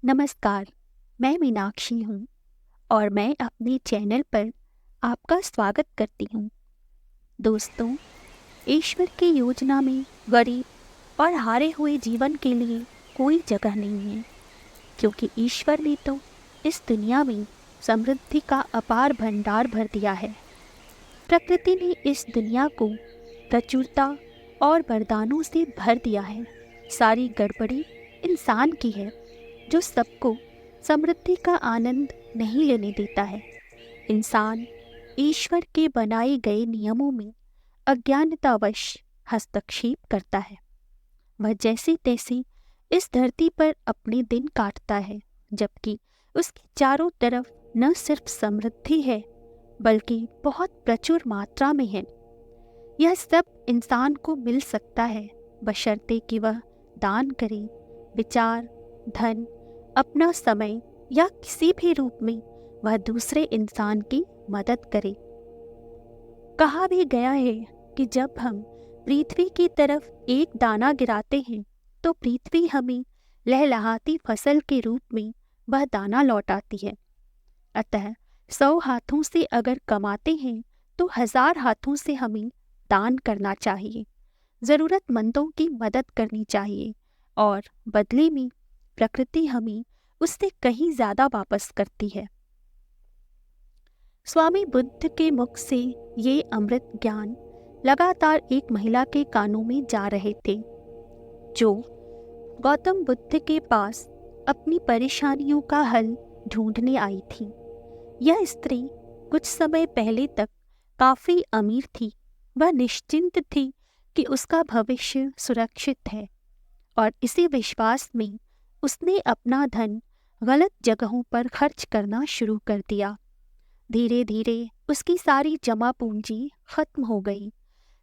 नमस्कार। मैं मीनाक्षी हूँ और मैं अपने चैनल पर आपका स्वागत करती हूँ। दोस्तों, ईश्वर की योजना में गरीब और हारे हुए जीवन के लिए कोई जगह नहीं है, क्योंकि ईश्वर ने तो इस दुनिया में समृद्धि का अपार भंडार भर दिया है। प्रकृति ने इस दुनिया को प्रचुरता और वरदानों से भर दिया है। सारी गड़बड़ी इंसान की है, जो सबको समृद्धि का आनंद नहीं लेने देता है। इंसान ईश्वर के बनाए गए नियमों में अज्ञानतावश हस्तक्षेप करता है। वह जैसे तैसे इस धरती पर अपने दिन काटता है, जबकि उसके चारों तरफ न सिर्फ समृद्धि है बल्कि बहुत प्रचुर मात्रा में है। यह सब इंसान को मिल सकता है, बशर्ते कि वह दान करे। विचार, धन, अपना समय या किसी भी रूप में वह दूसरे इंसान की मदद करे। कहा भी गया है कि जब हम पृथ्वी की तरफ एक दाना गिराते हैं तो पृथ्वी हमें लहलहाती फसल के रूप में वह दाना लौटाती है। अतः 100 हाथों से अगर कमाते हैं तो 1000 हाथों से हमें दान करना चाहिए, ज़रूरतमंदों की मदद करनी चाहिए और बदले में प्रकृति हमें उससे कहीं ज़्यादा वापस करती है। स्वामी बुद्ध के मुख से ये अमृत ज्ञान लगातार एक महिला के कानों में जा रहे थे, जो गौतम बुद्ध के पास अपनी परेशानियों का हल ढूंढने आई थी। यह स्त्री कुछ समय पहले तक काफी अमीर थी। वह निश्चिंत थी कि उसका भविष्य सुरक्षित है और इसी विश्वास में उसने अपना धन गलत जगहों पर खर्च करना शुरू कर दिया। धीरे धीरे उसकी सारी जमा पूंजी खत्म हो गई।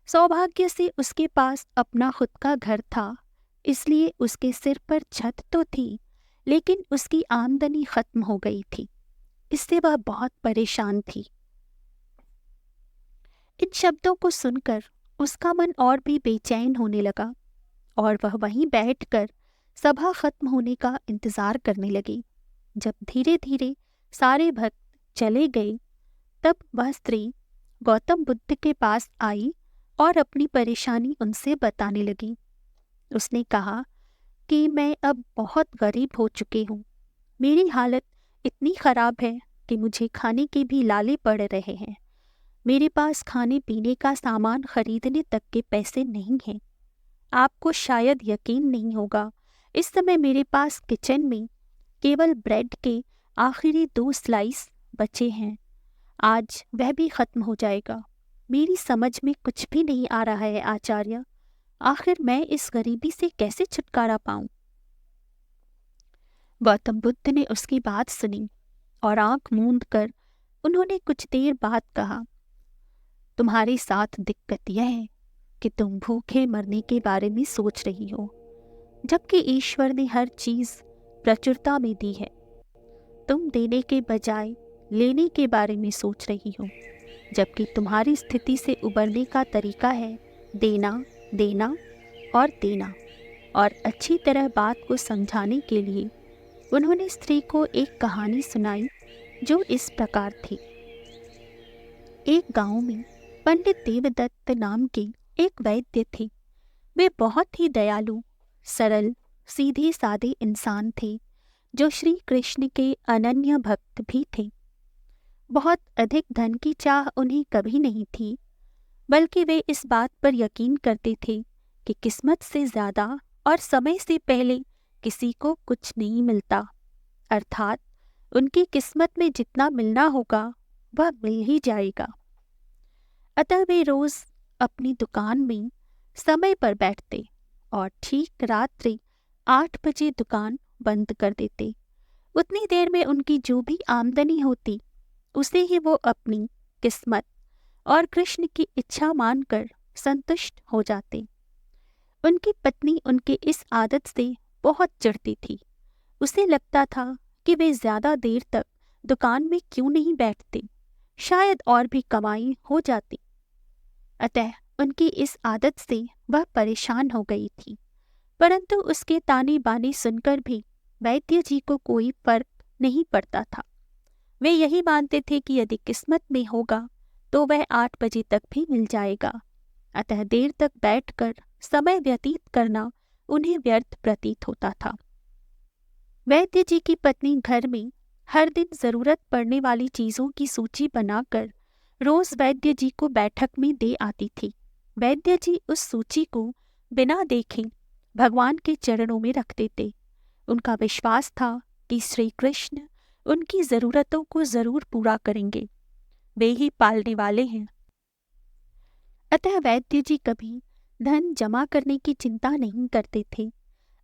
सौभाग्य से उसके पास अपना खुद का घर था, इसलिए उसके सिर पर छत तो थी, लेकिन उसकी आमदनी खत्म हो गई थी। इससे वह बहुत परेशान थी। इन शब्दों को सुनकर उसका मन और भी बेचैन होने लगा और वह वहीं बैठकर सभा खत्म होने का इंतजार करने लगी। जब धीरे धीरे सारे भक्त चले गए, तब वह स्त्री गौतम बुद्ध के पास आई और अपनी परेशानी उनसे बताने लगी। उसने कहा कि मैं अब बहुत गरीब हो चुकी हूँ। मेरी हालत इतनी खराब है कि मुझे खाने के भी लाले पड़ रहे हैं। मेरे पास खाने पीने का सामान खरीदने तक के पैसे नहीं हैं। आपको शायद यकीन नहीं होगा, इस समय मेरे पास किचन में केवल ब्रेड के आखिरी 2 स्लाइस बचे हैं। आज वह भी खत्म हो जाएगा। मेरी समझ में कुछ भी नहीं आ रहा है आचार्य। आखिर मैं इस गरीबी से कैसे छुटकारा पाऊं? गौतम बुद्ध ने उसकी बात सुनी और आंख मूंद कर उन्होंने कुछ देर बाद कहा, तुम्हारे साथ दिक्कत यह है कि तुम भूखे मरने के बारे में सोच रही हो, जबकि ईश्वर ने हर चीज प्रचुरता में दी है। तुम देने के बजाय लेने के बारे में सोच रही हो, जबकि तुम्हारी स्थिति से उबरने का तरीका है देना, देना और देना। और अच्छी तरह बात को समझाने के लिए उन्होंने स्त्री को एक कहानी सुनाई, जो इस प्रकार थी। एक गांव में पंडित देवदत्त नाम के एक वैद्य थे। वे बहुत ही दयालु, सरल, सीधे सादे इंसान थे, जो श्री कृष्ण के अनन्य भक्त भी थे। बहुत अधिक धन की चाह उन्हें कभी नहीं थी, बल्कि वे इस बात पर यकीन करते थे कि किस्मत से ज्यादा और समय से पहले किसी को कुछ नहीं मिलता। अर्थात उनकी किस्मत में जितना मिलना होगा वह मिल ही जाएगा। अतः वे रोज अपनी दुकान में समय पर बैठते और ठीक रात्रि 8 बजे दुकान बंद कर देते। उतनी देर में उनकी जो भी आमदनी होती, उसे ही वो अपनी किस्मत और कृष्ण की इच्छा मानकर संतुष्ट हो जाते। उनकी पत्नी उनके इस आदत से बहुत चिढ़ती थी। उसे लगता था कि वे ज्यादा देर तक दुकान में क्यों नहीं बैठते, शायद और भी कमाई हो जाती। अतः उनकी इस आदत से वह परेशान हो गई थी, परंतु उसके ताने बाने सुनकर भी वैद्य जी को कोई फर्क नहीं पड़ता था। वे यही मानते थे कि यदि किस्मत में होगा तो वह 8 बजे तक भी मिल जाएगा। अतः देर तक बैठकर समय व्यतीत करना उन्हें व्यर्थ प्रतीत होता था। वैद्य जी की पत्नी घर में हर दिन जरूरत पड़ने वाली चीजों की सूची बनाकर रोज वैद्य जी को बैठक में दे आती थी। वैद्य जी उस सूची को बिना देखे भगवान के चरणों में रख देते। उनका विश्वास था कि श्री कृष्ण उनकी जरूरतों को जरूर पूरा करेंगे, वे ही पालने वाले हैं। अतः वैद्य जी कभी धन जमा करने की चिंता नहीं करते थे,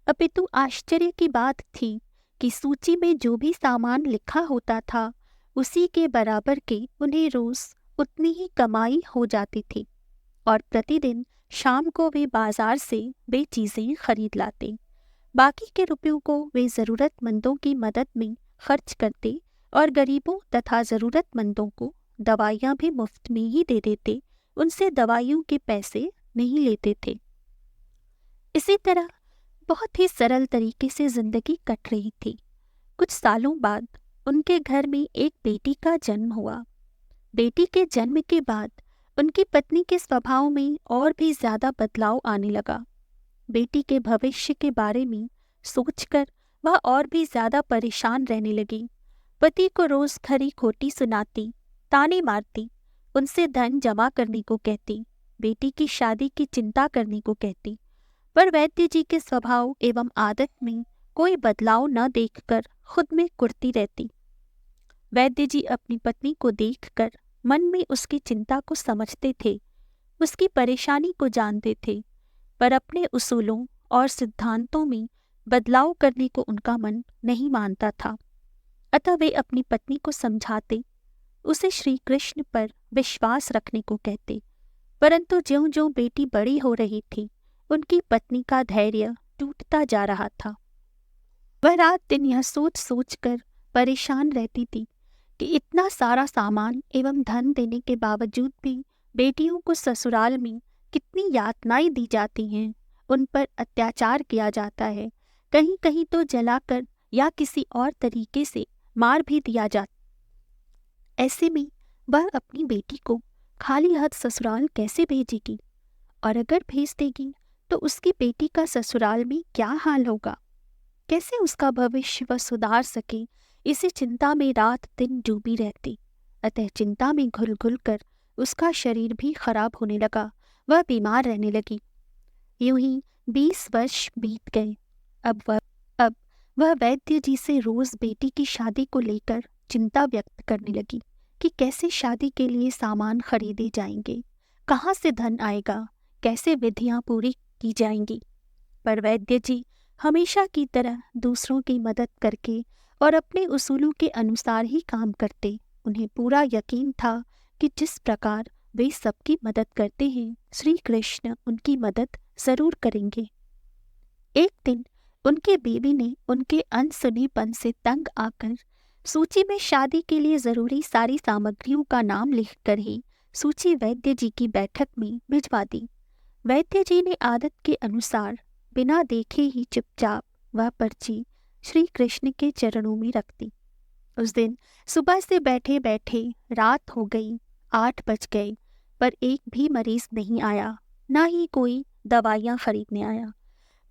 अपितु आश्चर्य की बात थी कि सूची में जो भी सामान लिखा होता था उसी के बराबर के उन्हें रोज उतनी ही कमाई हो जाती थी और प्रतिदिन शाम को वे बाजार से वे चीजें खरीद लाते। बाकी के रुपयों को वे जरूरतमंदों की मदद में खर्च करते और गरीबों तथा जरूरतमंदों को दवाइयाँ भी मुफ्त में ही दे देते, उनसे दवाइयों के पैसे नहीं लेते थे। इसी तरह बहुत ही सरल तरीके से जिंदगी कट रही थी। कुछ सालों बाद उनके घर में एक बेटी का जन्म हुआ। बेटी के जन्म के बाद उनकी पत्नी के स्वभाव में और भी ज्यादा बदलाव आने लगा। बेटी के भविष्य के बारे में सोचकर वह और भी ज्यादा परेशान रहने लगी। पति को रोज खरी खोटी सुनाती, ताने मारती, उनसे धन जमा करने को कहती, बेटी की शादी की चिंता करने को कहती। पर वैद्य जी के स्वभाव एवं आदत में कोई बदलाव न देखकर खुद में कुढ़ती रहती। वैद्य जी अपनी पत्नी को देखकर मन में उसकी चिंता को समझते थे, उसकी परेशानी को जानते थे, पर अपने उसूलों और सिद्धांतों में बदलाव करने को उनका मन नहीं मानता था। अतः वे अपनी पत्नी को समझाते, उसे श्री कृष्ण पर विश्वास रखने को कहते। परंतु ज्यों-ज्यों बेटी बड़ी हो रही थी, उनकी पत्नी का धैर्य टूटता जा रहा था। वह रात दिन यह सोच सोच कर परेशान रहती थी कि इतना सारा सामान एवं धन देने के बावजूद भी बेटियों को ससुराल में कितनी यातनाएं दी जाती हैं, उन पर अत्याचार किया जाता है, कहीं कहीं तो जलाकर या किसी और तरीके से मार भी दिया जाता। ऐसे में वह अपनी बेटी को खाली हाथ ससुराल कैसे भेजेगी, और अगर भेज देगी तो उसकी बेटी का ससुराल में क्या हाल होगा, कैसे उसका भविष्य वह सुधार सके, इसी चिंता में रात दिन डूबी रहती। अतः चिंता में घुल घुल कर उसका शरीर भी खराब होने लगा, वह बीमार रहने लगी। यूं ही 20 वर्ष बीत गए। अब वह वैद्य जी से रोज बेटी की शादी को लेकर चिंता व्यक्त करने लगी कि कैसे शादी के लिए सामान खरीदे जाएंगे, कहाँ से धन आएगा, कैसे विधियां पूरी की जाएंगी। पर वैद्य जी हमेशा की तरह दूसरों की मदद करके और अपने उसूलों के अनुसार ही काम करते। उन्हें पूरा यकीन था कि जिस प्रकार वे सबकी मदद करते हैं, श्री कृष्ण उनकी मदद जरूर करेंगे। एक दिन उनके बीवी ने उनके अनसुनीपन से तंग आकर सूची में शादी के लिए जरूरी सारी सामग्रियों का नाम लिखकर ही सूची वैद्य जी की बैठक में भिजवा दी। वैद्य जी ने आदत के अनुसार बिना देखे ही चुपचाप वह पर्ची श्री कृष्ण के चरणों में रख दी। उस दिन सुबह से बैठे बैठे रात हो गई, 8 बज गए, पर एक भी मरीज नहीं आया, ना ही कोई दवाइयाँ खरीदने आया।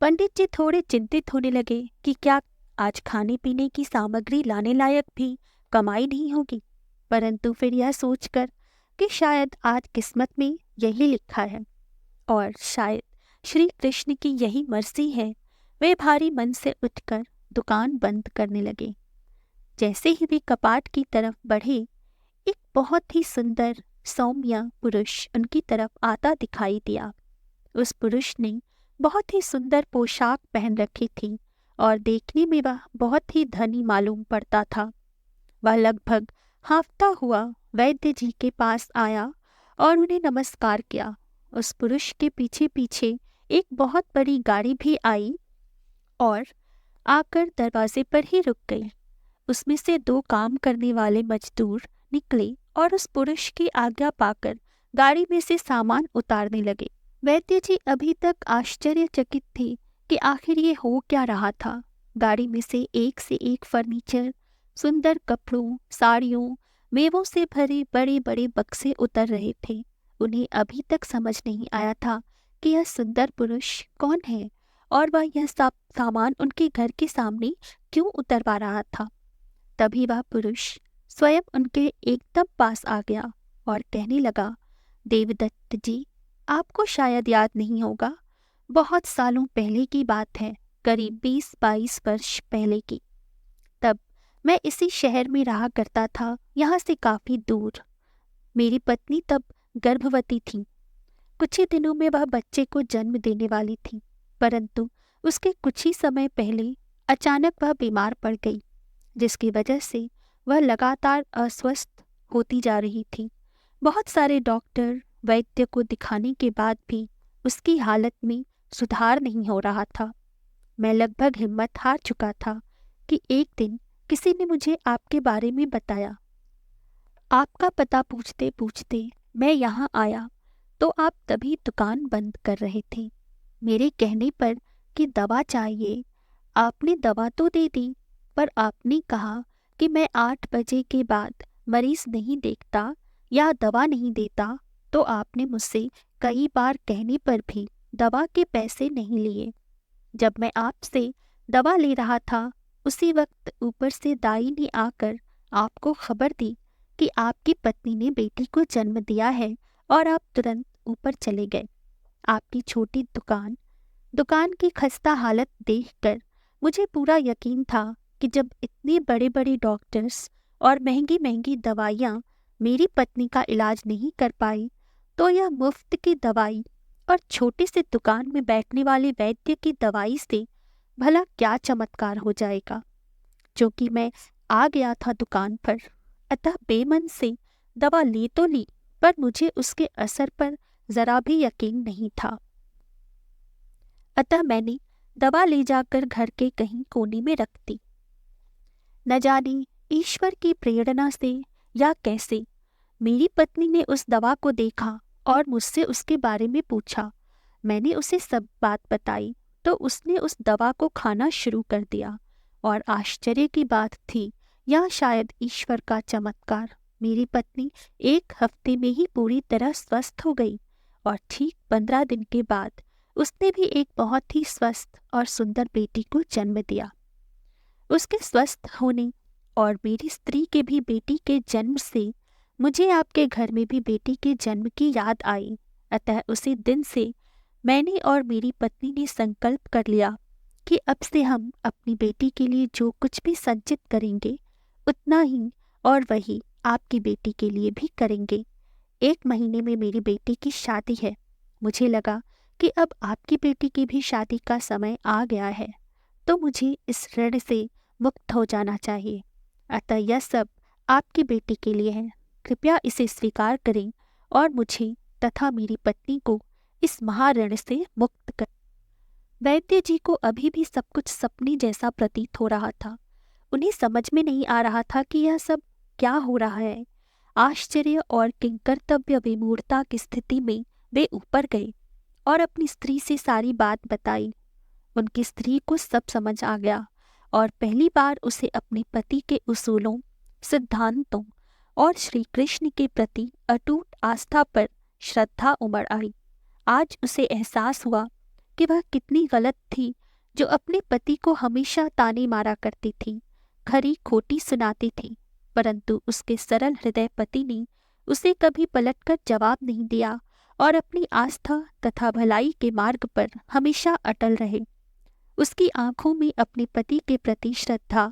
पंडित जी थोड़े चिंतित होने लगे कि क्या आज खाने पीने की सामग्री लाने लायक भी कमाई नहीं होगी। परंतु फिर यह सोचकर कि शायद आज किस्मत में यही लिखा है और शायद श्री कृष्ण की यही मर्जी है, वे भारी मन से उठकर दुकान बंद करने लगे। जैसे ही वे कपाट की तरफ बढ़े, एक बहुत ही सुंदर सौम्य पुरुष उनकी तरफ आता दिखाई दिया। उस पुरुष ने बहुत ही सुंदर पोशाक पहन रखी थी और देखने में वह बहुत ही धनी मालूम पड़ता था। वह लगभग हाँफता हुआ वैद्य जी के पास आया और उन्हें नमस्कार किया। उस पुरुष के पीछे पीछे एक बहुत बड़ी गाड़ी भी आई और आकर दरवाजे पर ही रुक गई। उसमें से 2 काम करने वाले मजदूर निकले और उस पुरुष की आज्ञा पाकर गाड़ी में से सामान उतारने लगे। वैद्य जी अभी तक आश्चर्यचकित थे कि आखिर ये हो क्या रहा था। गाड़ी में से एक फर्नीचर, सुंदर कपड़ों, साड़ियों, मेवों से भरे बड़े बड़े बक्से उतर रहे थे। उन्हें अभी तक समझ नहीं आया था कि यह सुंदर पुरुष कौन है और वह यह सब सामान उनके घर के सामने क्यों उतरवा रहा था। तभी वह पुरुष स्वयं उनके एकदम पास आ गया और कहने लगा, देवदत्त जी, आपको शायद याद नहीं होगा, बहुत सालों पहले की बात है, करीब 20-22 वर्ष पहले की। तब मैं इसी शहर में रहा करता था, यहाँ से काफी दूर। मेरी पत्नी तब गर्भवती थी। कुछ ही दिनों में वह बच्चे को जन्म देने वाली थी, परंतु उसके कुछ ही समय पहले अचानक वह बीमार पड़ गई, जिसकी वजह से वह लगातार अस्वस्थ होती जा रही थी। बहुत सारे डॉक्टर, वैद्य को दिखाने के बाद भी उसकी हालत में सुधार नहीं हो रहा था। मैं लगभग हिम्मत हार चुका था कि एक दिन किसी ने मुझे आपके बारे में बताया। आपका पता पूछते पूछते मैं यहाँ आया तो आप तभी दुकान बंद कर रहे थे। मेरे कहने पर कि दवा चाहिए, आपने दवा तो दे दी, पर आपने कहा कि मैं 8 बजे के बाद मरीज नहीं देखता या दवा नहीं देता, तो आपने मुझसे कई बार कहने पर भी दवा के पैसे नहीं लिए। जब मैं आपसे दवा ले रहा था, उसी वक्त ऊपर से दाई ने आकर आपको खबर दी कि आपकी पत्नी ने बेटी को जन्म दिया है और आप तुरंत ऊपर चले गए। आपकी छोटी दुकान की खस्ता हालत देखकर मुझे पूरा यकीन था कि जब इतने बड़े बड़े डॉक्टर्स और महंगी महंगी दवाइयाँ मेरी पत्नी का इलाज नहीं कर पाई, तो यह मुफ्त की दवाई और छोटी सी दुकान में बैठने वाले वैद्य की दवाई से भला क्या चमत्कार हो जाएगा। जो कि मैं आ गया था दुकान पर, अतः बेमन से दवा ली तो ली, पर मुझे उसके असर पर जरा भी यकीन नहीं था। अतः मैंने दवा ले जाकर घर के कहीं कोने में रख दी। न जाने ईश्वर की प्रेरणा से या कैसे मेरी पत्नी ने उस दवा को देखा और मुझसे उसके बारे में पूछा। मैंने उसे सब बात बताई तो उसने उस दवा को खाना शुरू कर दिया, और आश्चर्य की बात थी या शायद ईश्वर का चमत्कार, मेरी पत्नी 1 हफ्ते में ही पूरी तरह स्वस्थ हो गई और ठीक 15 दिन के बाद उसने भी एक बहुत ही स्वस्थ और सुंदर बेटी को जन्म दिया। उसके स्वस्थ होने और मेरी स्त्री के भी बेटी के जन्म से मुझे आपके घर में भी बेटी के जन्म की याद आई। अतः उसी दिन से मैंने और मेरी पत्नी ने संकल्प कर लिया कि अब से हम अपनी बेटी के लिए जो कुछ भी संचित करेंगे उतना ही और वही आपकी बेटी के लिए भी करेंगे। 1 महीने में मेरी बेटी की शादी है। मुझे लगा कि अब आपकी बेटी की भी शादी का समय आ गया है, तो मुझे इस ऋण से मुक्त हो जाना चाहिए। अतः यह सब आपकी बेटी के लिए है। कृपया इसे स्वीकार करें और मुझे तथा मेरी पत्नी को इस महाऋण से मुक्त कर। वैद्य जी को अभी भी सब कुछ सपने जैसा प्रतीत हो रहा था। उन्हें समझ में नहीं आ रहा था कि यह सब क्या हो रहा है। आश्चर्य और किंकर्तव्य विमूढ़ता की स्थिति में वे ऊपर गए और अपनी स्त्री से सारी बात बताई। उनकी स्त्री को सब समझ आ गया और पहली बार उसे अपने पति के उसूलों, सिद्धांतों और श्री कृष्ण के प्रति अटूट आस्था पर श्रद्धा उमड़ आई। आज उसे एहसास हुआ कि वह कितनी गलत थी, जो अपने पति को हमेशा ताने मारा करती थी, खरी खोटी सुनाती थी, परंतु उसके सरल हृदय पति ने उसे कभी पलटकर जवाब नहीं दिया और अपनी आस्था तथा भलाई के मार्ग पर हमेशा अटल रहे। उसकी आंखों में अपने पति के प्रति श्रद्धा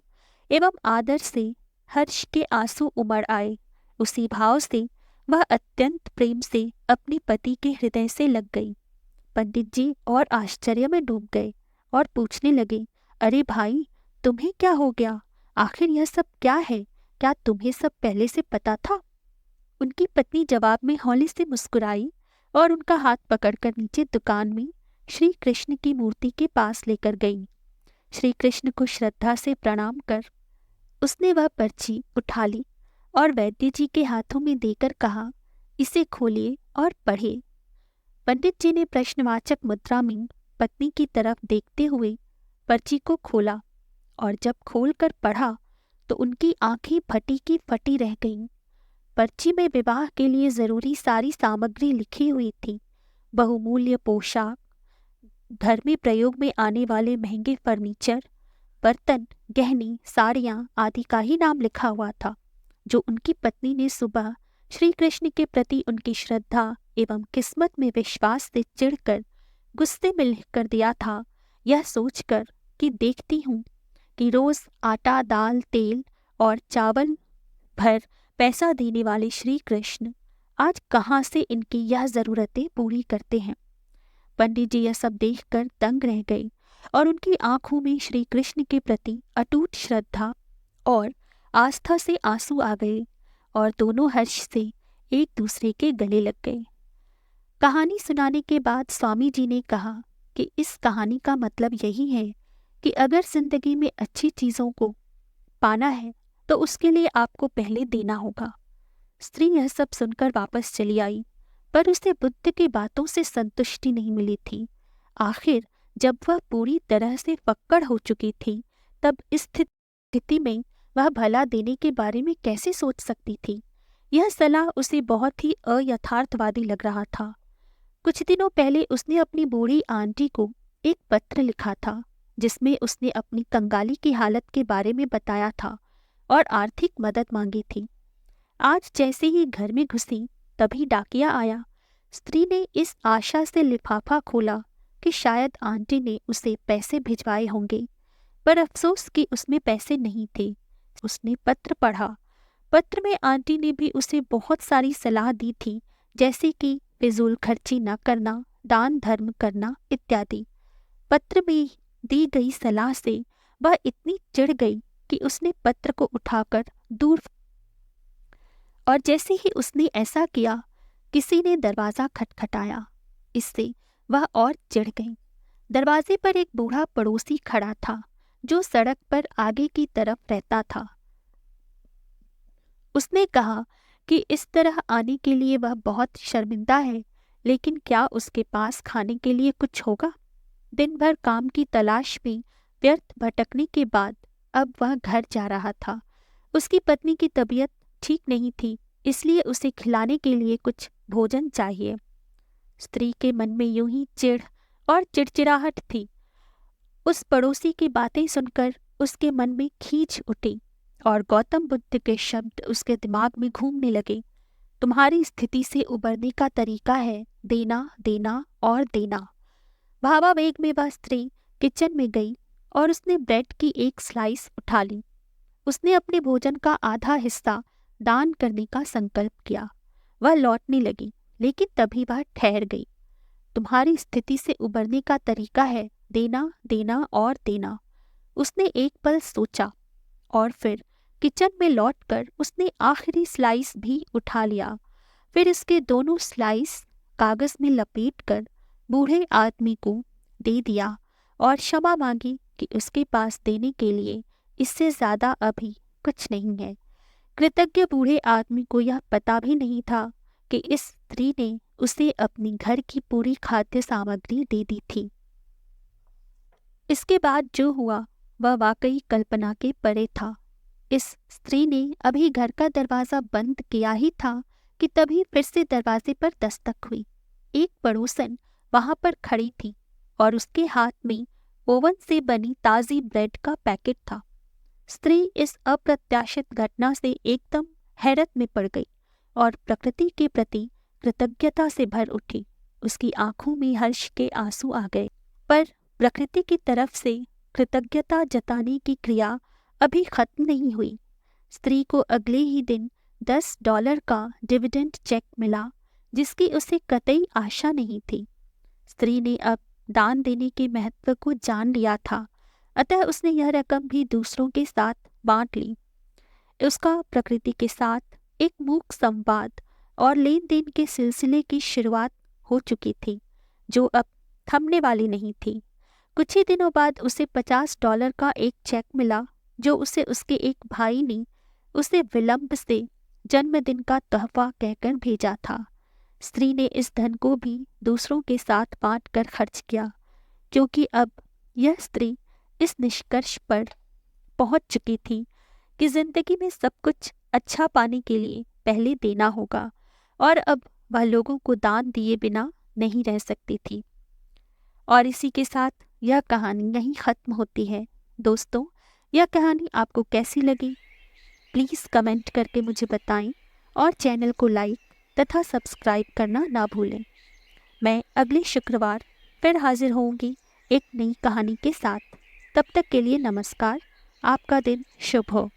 एवं आदर से हर्ष के आंसू उमड़ आए। उसी भाव से वह अत्यंत प्रेम से अपने पति के हृदय से लग गई। पंडित जी और आश्चर्य में डूब गए और पूछने लगे, अरे भाई, तुम्हें क्या हो गया? आखिर यह सब क्या है? क्या तुम्हें सब पहले से पता था? उनकी पत्नी जवाब में हौले से मुस्कुराई और उनका हाथ पकड़कर नीचे दुकान में श्री कृष्ण की मूर्ति के पास लेकर गई। श्री कृष्ण को श्रद्धा से प्रणाम कर उसने वह पर्ची उठा ली और वैद्य जी के हाथों में देकर कहा, इसे खोलिए और पढ़िए। पंडित जी ने प्रश्नवाचक मुद्रा में पत्नी की तरफ देखते हुए पर्ची को खोला और जब खोलकर पढ़ा तो उनकी आंखें फटी की फटी रह गईं। पर्ची में विवाह के लिए जरूरी सारी सामग्री लिखी हुई थी। बहुमूल्य पोशाक, घर में प्रयोग में आने वाले महंगे फर्नीचर, बर्तन, गहने, साड़ियां आदि का ही नाम लिखा हुआ था, जो उनकी पत्नी ने सुबह श्री कृष्ण के प्रति उनकी श्रद्धा एवं किस्मत में विश्वास से चिढ़कर गुस्से में लिख कर दिया था। यह सोचकर कि देखती हूँ कि रोज आटा, दाल, तेल और चावल भर पैसा देने वाले श्री कृष्ण आज कहाँ से इनकी यह जरूरतें पूरी करते हैं। पंडित जी यह सब देखकर दंग रह गए और उनकी आंखों में श्री कृष्ण के प्रति अटूट श्रद्धा और आस्था से आंसू आ गए और दोनों हर्ष से एक दूसरे के गले लग गए। कहानी सुनाने के बाद स्वामी जी ने कहा कि इस कहानी का मतलब यही है कि अगर जिंदगी में अच्छी चीज़ों को पाना है तो उसके लिए आपको पहले देना होगा। स्त्री यह सब सुनकर वापस चली आई, पर उसे बुद्ध की बातों से संतुष्टि नहीं मिली थी। आखिर जब वह पूरी तरह से फक्कड़ हो चुकी थी, तब इस स्थिति में वह भला देने के बारे में कैसे सोच सकती थी। यह सलाह उसे बहुत ही अयथार्थवादी लग रहा था। कुछ दिनों पहले उसने अपनी बूढ़ी आंटी को एक पत्र लिखा था, जिसमें उसने अपनी कंगाली की हालत के बारे में बताया था और आर्थिक मदद मांगी थी। आज जैसे ही घर में घुसी तभी डाकिया आया। स्त्री ने इस आशा से लिफाफा खोला कि शायद आंटी ने उसे पैसे भिजवाए होंगे, पर अफसोस कि उसमें पैसे नहीं थे। उसने पत्र पढ़ा। पत्र में आंटी ने भी उसे बहुत सारी सलाह दी थी, जैसे कि फिजूल खर्ची न करना, दान धर्म करना इत्यादि। पत्र में दी गई सलाह से वह इतनी चिढ़ गई कि उसने पत्र को उठाकर दूर, और जैसे ही उसने ऐसा किया किसी ने दरवाज़ा खटखटाया। इससे वह और चिढ़ गई। दरवाजे पर एक बूढ़ा पड़ोसी खड़ा था, जो सड़क पर आगे की तरफ रहता था। उसने कहा कि इस तरह आने के लिए वह बहुत शर्मिंदा है, लेकिन क्या उसके पास खाने के लिए कुछ होगा। दिन भर काम की तलाश में व्यर्थ भटकने के बाद अब वह घर जा रहा था। उसकी पत्नी की तबीयत ठीक नहीं थी, इसलिए उसे खिलाने के लिए कुछ भोजन चाहिए। स्त्री के मन में यूं ही चिढ़ और चिड़चिड़ाहट थी। उस पड़ोसी की बातें सुनकर उसके मन में खींच उठी और गौतम बुद्ध के शब्द उसके दिमाग में घूमने लगे। तुम्हारी स्थिति से उबरने का तरीका है देना, देना और देना। भावावेग में वह स्त्री किचन में गई और उसने ब्रेड की एक स्लाइस उठा ली। उसने अपने भोजन का आधा हिस्सा दान करने का संकल्प किया। वह लौटने लगी, लेकिन तभी वह ठहर गई। तुम्हारी स्थिति से उबरने का तरीका है देना, देना और देना। उसने एक पल सोचा और फिर किचन में लौटकर उसने आखिरी स्लाइस भी उठा लिया। फिर इसके दोनों स्लाइस कागज में लपेटकर बूढ़े आदमी को दे दिया और क्षमा मांगी कि उसके पास देने के लिए इससे ज्यादा अभी कुछ नहीं है। कृतज्ञ बूढ़े आदमी को यह पता भी नहीं था कि इस स्त्री ने उसे अपनी घर की पूरी खाद्य सामग्री दे दी थी। इसके बाद जो हुआ वह वाकई कल्पना के परे था। इस स्त्री ने अभी घर का दरवाजा बंद किया ही था कि तभी फिर से दरवाजे पर दस्तक हुई। एक पड़ोसन वहां पर खड़ी थी और उसके हाथ में ओवन से बनी ताज़ी ब्रेड का पैकेट था। स्त्री इस अप्रत्याशित घटना से एकदम हैरत में पड़ गई और प्रकृति के प्रति कृतज्ञता से भर उठी। उसकी आंखों में हर्ष के आंसू आ गए, पर प्रकृति की तरफ से कृतज्ञता जताने की क्रिया अभी खत्म नहीं हुई। स्त्री को अगले ही दिन $10 का डिविडेंड चेक मिला, जिसकी उसे कतई आशा नहीं थी। स्त्री ने अब दान देने के महत्व को जान लिया था, अतः उसने यह रकम भी दूसरों के साथ बांट ली। उसका प्रकृति के साथ एक मूक संवाद और लेन देन के सिलसिले की शुरुआत हो चुकी थी, जो अब थमने वाली नहीं थी। कुछ ही दिनों बाद उसे $50 का एक चेक मिला, जो उसे उसके एक भाई ने उसे विलंब से जन्मदिन का तोहफा कहकर भेजा था। स्त्री ने इस धन को भी दूसरों के साथ बांट कर खर्च किया, क्योंकि अब यह स्त्री इस निष्कर्ष पर पहुंच चुकी थी कि ज़िंदगी में सब कुछ अच्छा पाने के लिए पहले देना होगा, और अब वह लोगों को दान दिए बिना नहीं रह सकती थी। और इसी के साथ यह कहानी यहीं ख़त्म होती है। दोस्तों, यह कहानी आपको कैसी लगी प्लीज़ कमेंट करके मुझे बताएं, और चैनल को लाइक तथा सब्सक्राइब करना ना भूलें। मैं अगले शुक्रवार फिर हाजिर होंगी एक नई कहानी के साथ। तब तक के लिए नमस्कार। आपका दिन शुभ हो।